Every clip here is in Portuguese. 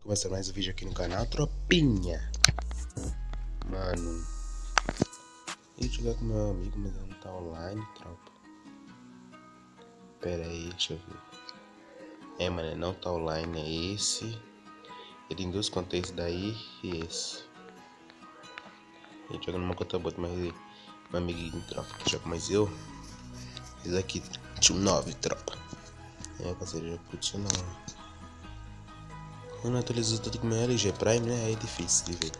Começando mais um vídeo aqui no canal, tropinha. Mano, eu ia jogar com meu amigo, mas ele não tá online, tropa. Pera aí, deixa eu ver. Mano, ele não tá online, é esse. Ele tem dois contextos daí e esse. Ele joga numa conta boa, mas meu amiguinho, tropa, que joga mais eu. Esse aqui, Tio 9, tropa. Parceiro, já curtiu não. Quando atualizou tudo com meu LG Prime, né? Aí é difícil de ver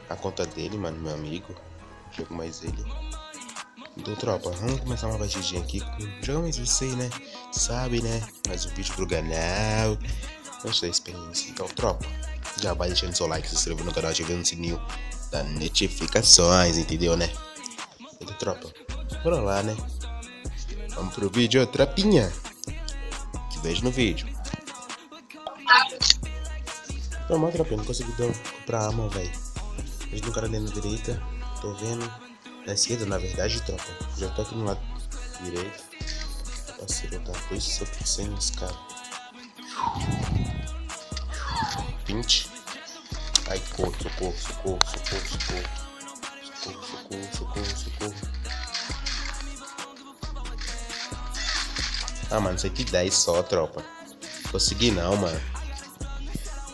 a conta dele, mano, meu amigo. Jogo mais ele. Então, tropa, vamos começar uma partidinha aqui. Joga mais você, né? Sabe, né? Mais um vídeo pro canal. Vamos ter experiência. Então, tropa, já vai deixando seu like, se inscreva no canal, ativando o sininho das notificações, entendeu, né? Então, tropa, bora lá, né? Vamos pro vídeo, tropinha. Te vejo no vídeo. Normal, tropinha, não consegui comprar arma, velho. Vejo no cara ali na direita, tô vendo. Na esquerda, na verdade, tropa. Já tô aqui no lado direito. Parceiro, tá 2 socos sem esse cara. 20. Ai, socorro. Ah, mano, 110 só, tropa. Consegui não, mano.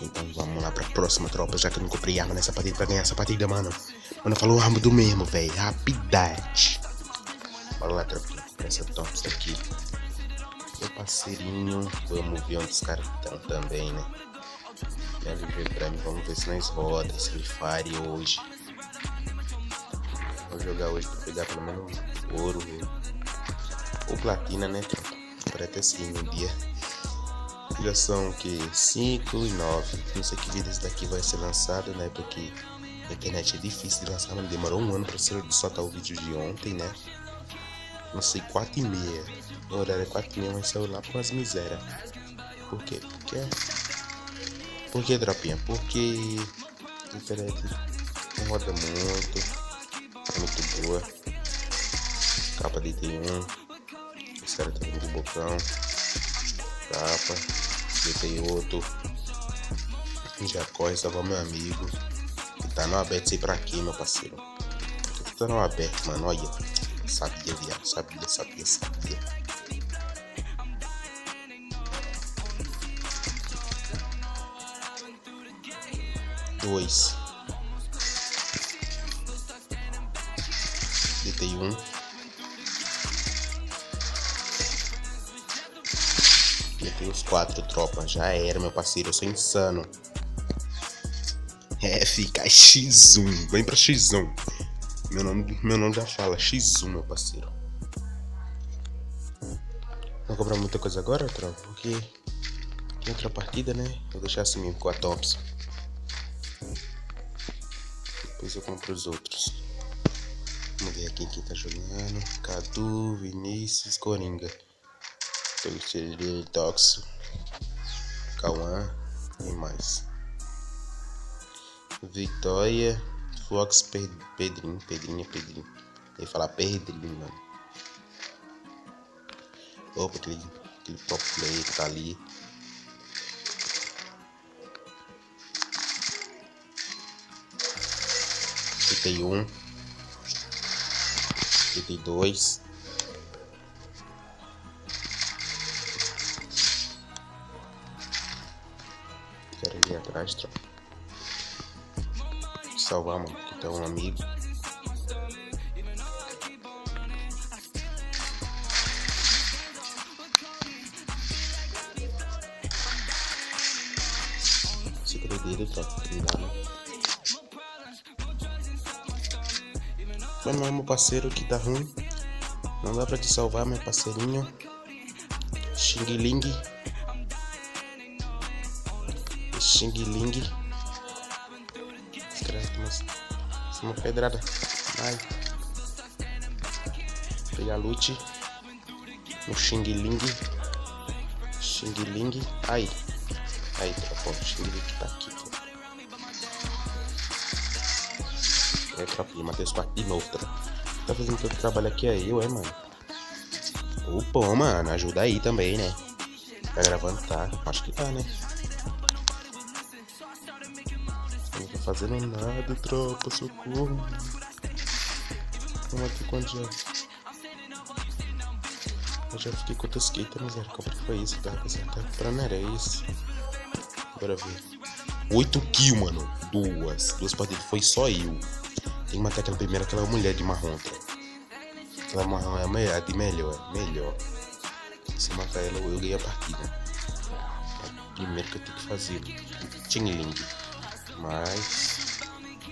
Então vamos lá pra próxima, tropa. Já que eu não comprei arma nessa partida pra ganhar essa partida, mano. Mano, falou arma do mesmo, velho. Rapidez. Bora lá, tropa. Essa tops aqui. Meu parceirinho. Vamos ver onde os caras estão também, né? Já viver pra mim. Vamos ver se nós roda esse Free Fire hoje. Vou jogar hoje pra pegar pelo menos ouro, velho. Ou platina, né, tropa? Para até assim no dia. Já são que 5 e 9. Não sei que vídeo esse daqui vai ser lançado, né? Porque a internet é difícil de lançar, mano. Demorou um ano pra soltar o vídeo de ontem, né? Não sei, 4h30. O horário é 4h30, mas saiu lá por umas misérias. Por quê? Por que, tropinha? Porque a internet não roda muito. É muito boa. Capa de T1. Esse cara tá com o bocão. Capa. Botei outro. Já corre salvar meu amigo. Que tá no aberto, sei pra quê, meu parceiro. Que tá no aberto, mano. Olha. Sabia, viado. Sabia. 2. Botei 1. Tem os 4, tropa. Já era, meu parceiro. Eu sou insano. Fica X1. Vem pra X1. Meu nome já fala. X1, meu parceiro. Vou comprar muita coisa agora, tropa. Porque tem outra partida, né? Vou deixar assim mesmo com a Thompson. Depois eu compro os outros. Vamos ver aqui quem tá jogando. Cadu, Vinícius, Coringa. Toxo, Cauã e mais. Vitória, Fox, Pedrinho. Eu ia falar Pedrinho, mano. Opa, aquele top player que tá ali. Tem 1. Tem 2. Quero ir atrás, tropa. Salvar, mano, que tá um amigo. Segura dele, tropa. Mano, mas meu parceiro que tá ruim. Não dá pra te salvar, meu parceirinho. Xing Ling. Escreve uma pedrada. Ai. Pegar loot. No Xing Ling. Aí, tropa. O Xing Ling tá aqui, tropa. Tropinha. Matei os 4 de novo, tropa. Tá fazendo todo o trabalho aqui aí, mano. Opa, mano. Ajuda aí também, né? Tá gravando? Tá. Acho que tá, né? Eu não tô fazendo nada, tropa, socorro. Vamos aqui quando já. Eu já fiquei com outra skate, misericórdia. Que foi isso? Eu tava pensando que pra não era isso. Bora ver. 8 kills, mano. Duas partidas. Foi só eu. Tem que matar aquela primeira, aquela mulher de marrom, tá? Aquela marrom é a de melhor. Se eu matar ela, eu ganhei a partida. É o primeiro que eu tenho que fazer. Tingling. Mas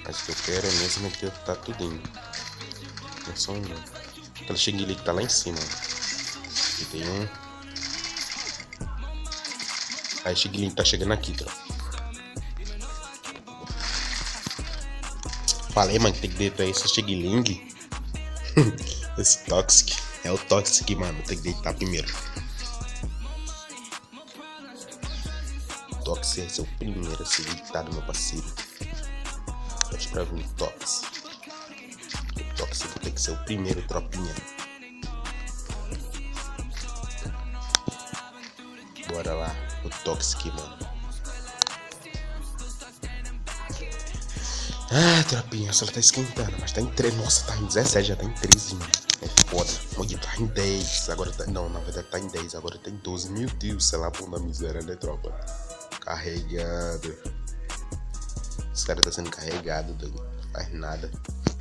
acho que eu quero mesmo é que tá tudo indo. Não é só um não. Aquela Tingling que tá lá em cima. E tem um. Aí o Tingling tá chegando aqui, tá? Falei, mano, que tem que deitar esse Tingling. Esse Toxic. É o Toxic, mano. Tem que deitar primeiro. Toxic é seu primeiro a ser deitado, meu parceiro. Pede pra vir o Toxic. O Toxic tem que ser o primeiro, tropinha. Bora lá, o Toxic, mano. Ah, tropinha, só ela tá esquentando, mas tá em 3. Nossa, tá em 17, já tá em 13, mano. É foda. Olha, tá em 10. Agora tá. Não, na verdade tá em 10. Agora tá em 12. Meu Deus, sei lá, bunda miséria, né, tropa? Carregado. Os caras tá sendo carregado, doido. Não faz nada.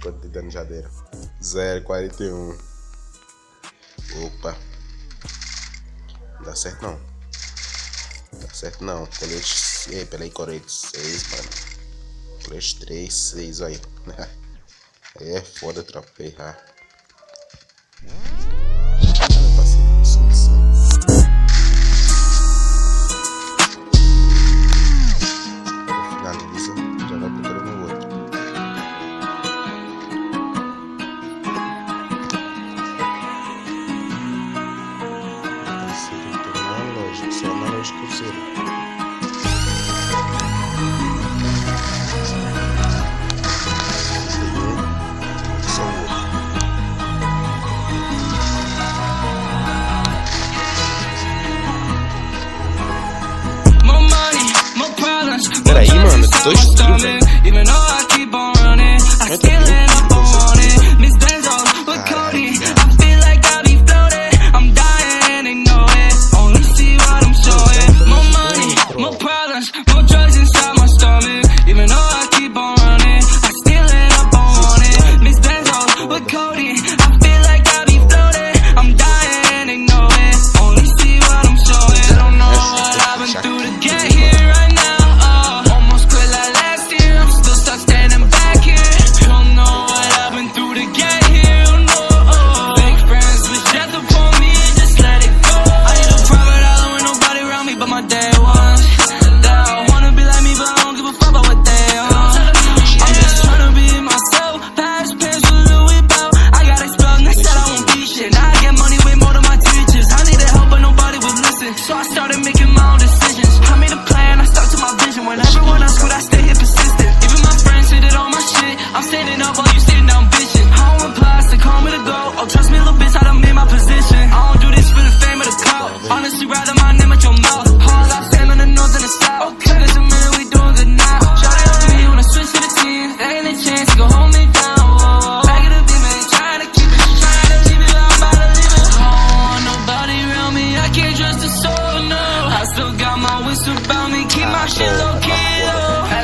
Quanto de dano já deram? 0,41. Opa. Não dá certo não. Não dá certo não. Colete. Ei, peraí, colete 6, mano. Colete 3, 6, aí. Aí é foda, tropa. Errar. Finaliza, já vai procurando o outro. Terceiro tem analógico, só analógico terceiro. Peraí, mano, 2 tiros, velho.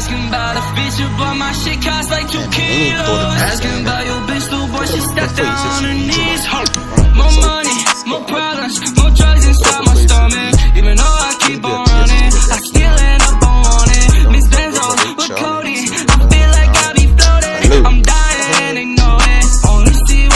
Asking about a feature, but my shit costs like 2 kilos. Asking about